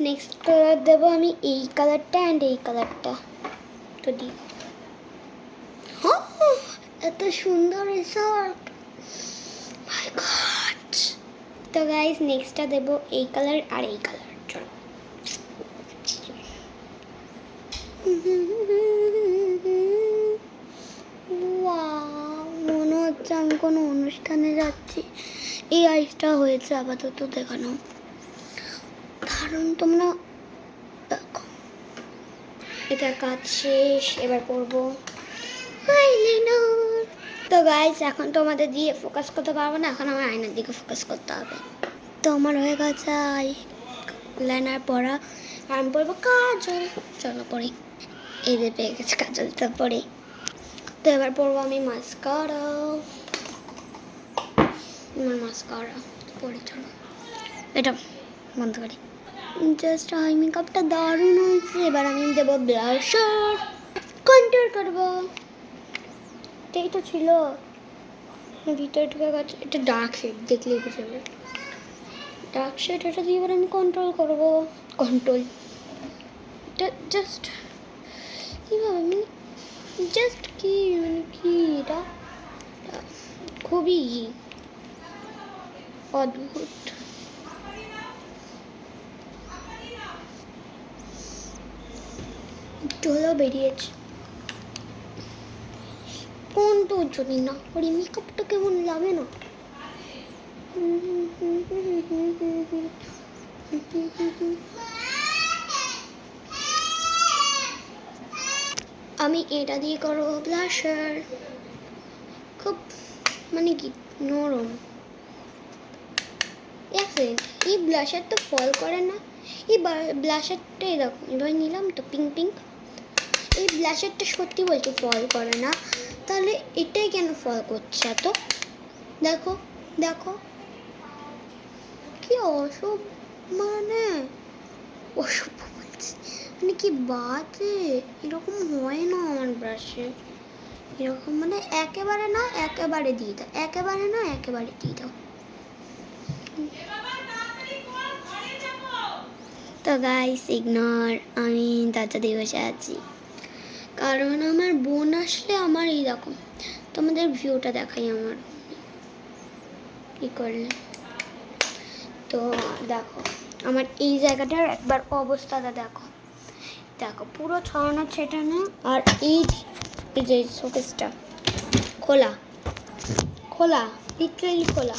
Next colour দেবো আমি এই কালারটা অ্যান্ড এই কালারটা। তো দিই, এত সুন্দর রেজাল্ট, মাই গড। তো গাইস নেক্সটটা দেবো এই কালার আর এই কালার। চলো মনে হচ্ছে আমি কোনো অনুষ্ঠানে যাচ্ছি। এই আইসটা হয়েছে আপাতত দেখানো, কারণ তোমরা দেখো এটা কাজ শেষ। এবার করবো আইলাইনার। তো গাইস এখন তোমাদের দিয়ে ফোকাস করতে পারবো না, এখন আমার আয়নার দিকে ফোকাস করতে হবে। তো আমার হয়ে গেছে আইলাইনার পরা, আমি পরবো কাজল। চলো পরে, এই যে পেয়ে গেছে কাজলটা পরে। তো এবার পরবো আমি মাস্কারা, আমার মাস্কারা পরে। চলো এটা বন্ধ করি। জাস্ট আই মেকআপটা দারুণ হয়েছে। এবার আমি দেবো ব্লাশার, কন্ট্রোল করবো। এটাই তো ছিল, ভিতরে ঢুকে গেছে। এটা ডার্ক শেড, দেখলেই বুঝে যাবে ডার্ক শেড। এটা দিয়ে এবার আমি কন্ট্রোল করবো। কন্ট্রোল এটা জাস্ট কীভাবে, মানে জাস্ট কি, মানে কি এটা খুবই অদ্ভুত। চলো বেরিয়েছে কোন তো যদি না করি মেকআপটা কেমন লাগে না। আমি এটা দিয়ে করবো ব্লাশার, খুব মানে কি নরম। এক সেকেন্ড, এই ব্লাশার তো ফল করে না। এই ব্লাশারটাই দেখো, এবার নিলাম তো পিঙ্ক পিঙ্ক। এই ব্লাশারটা সত্যি বলছি ফল করে না, তাহলে এটাই কেন ফল করছে এত? দেখো দেখো কি অসুখ, মানে অসুখ বলছি, মানে কি বাজে। এরকম হয় না আমার ব্রাশে, এরকম মানে একেবারে না একেবারে দিয়ে দাও, একেবারে না একেবারে দিয়ে দাও। তো গাইস ইগনোর, আমি দরজা দিয়ে বসে আছি, কারণ আমার বোন আসলে আমার এইরকম। তোমাদের ভিউটা দেখাই আমার কি করলে। তো দেখো আমার এই জায়গাটার একবার অবস্থাটা দেখো, দেখো পুরো ছড়ানো ছেটানো। আর এই যে শোকেসটা খোলা খোলা, লিটারেলি খোলা।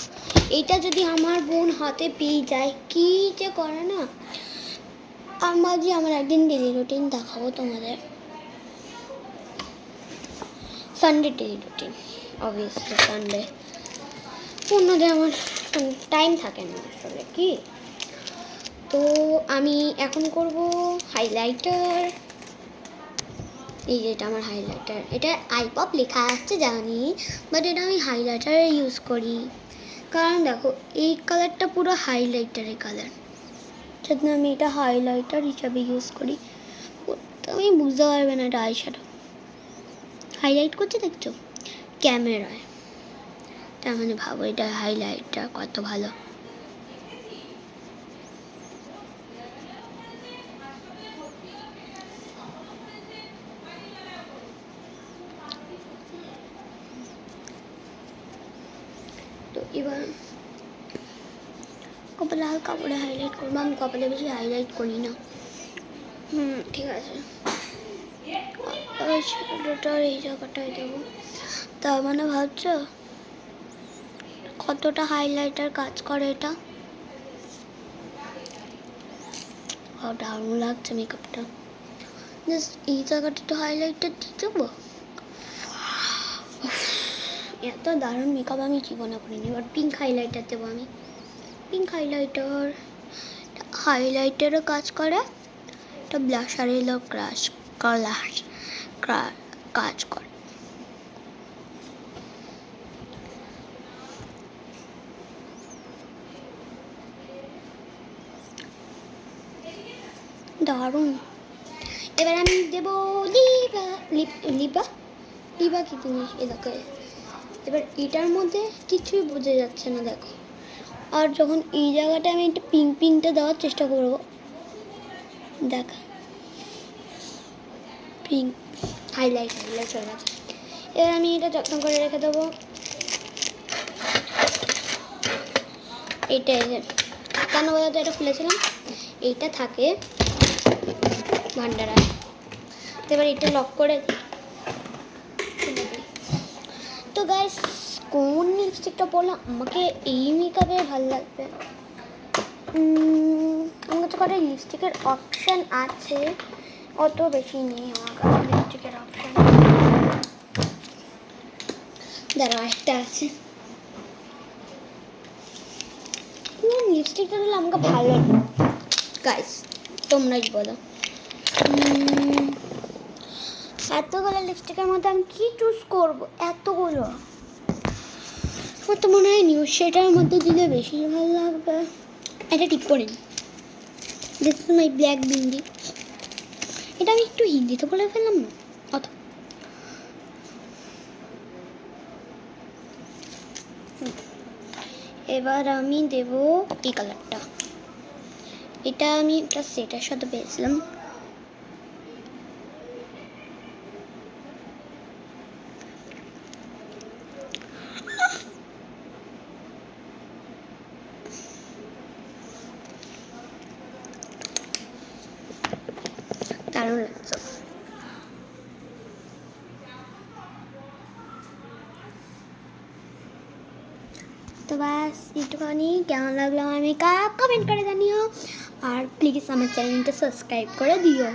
এইটা যদি আমার বোন হাতে পেয়ে যায় কি যে করে না। আমার একদিন ডেলি রুটিন দেখাবো তোমাদের, Sunday daily routine. Obviously Sunday, অন্যদের আমার টাইম থাকে না আসলে কি। তো আমি এখন করব হাইলাইটার। এই যেটা আমার হাইলাইটার, এটা আইপপ লেখা আছে জানি, বাট এটা আমি হাইলাইটারে ইউজ করি। কারণ দেখো এই কালারটা পুরো হাইলাইটারের কালার, সেজন্য আমি এটা হাইলাইটার হিসাবে ইউজ করি। তুমি বুঝতে পারবে না এটা আই শ্যাডো হাইলাইট করছে, দেখছো ক্যামেরায়, তার মানে ভাবো এটা হাইলাইটার কত ভালো। তো এবার কপালে হালকা করে হাইলাইট করবো, আমি কপালে বেশি হাইলাইট করি না। ঠিক আছে, শ্যাডোটার এই জায়গাটায় দেবো। তার মানে ভাবছো কতটা হাইলাইটার কাজ করে এটা? দারুণ লাগছে মেকআপটা। জাস্ট এই জায়গাটা তো হাইলাইটার দিয়ে দেবো। এত দারুণ মেকআপ আমি জীবনে করিনি। এবার পিঙ্ক হাইলাইটার দেবো আমি। পিঙ্ক হাইলাইটারও কাজ করে, এটা ব্লাশারেরও কাজ করে। দারুণ। এবার আমি দেবো লিবা কি জিনিস এলাকা। এবার এটার মধ্যে কিছুই বোঝা যাচ্ছে না দেখো। আর যখন এই জায়গাটা আমি একটা পিঙ্কটা দেওয়ার চেষ্টা করবো, দেখ পিঙ্ক হাইলাইট হয়ে গেছে। এবার আমি এটা যত্ন করে রেখে দেবো। এইটা কেন বলতো এটা খুলেছিলাম, এইটা থাকে ভান্ডারায়। এবার এটা লক করে দিই। তো গাইস কোন লিপস্টিকটা পরলে আমাকে এই মেকআপে ভালো লাগবে? আমার কাছে কটা লিপস্টিকের অপশান আছে, অত বেশি নেই আমার কাছে লিপস্টিকের অপশান। দাঁড়াও একটা আছে। কোন লিপস্টিকটা হলে আমাকে ভালো লাগে গাইস, তোমরাই বলো। এতগুলো লিপস্টিকের মধ্যে আমি কি চুজ করবো? এতগুলো আমার তো মনে হয় নিউজ সেটার মধ্যে দিলে বেশি ভালো লাগবে। এটা ঠিক করে নিই। This is my black bindi. এটা আমি একটু হিন্দিতে বলে ফেললাম না অত। এবার আমি দেব এই কালারটা। এটা আমি একটা সেটের সাথে পেয়েছিলাম। দারুণ লাগছে। তো বাস একটুখানি কেমন লাগলো আমার মেকআপ কমেন্ট করে জানিও, আর প্লিজ আমার চ্যানেলটা সাবস্ক্রাইব করে দিও।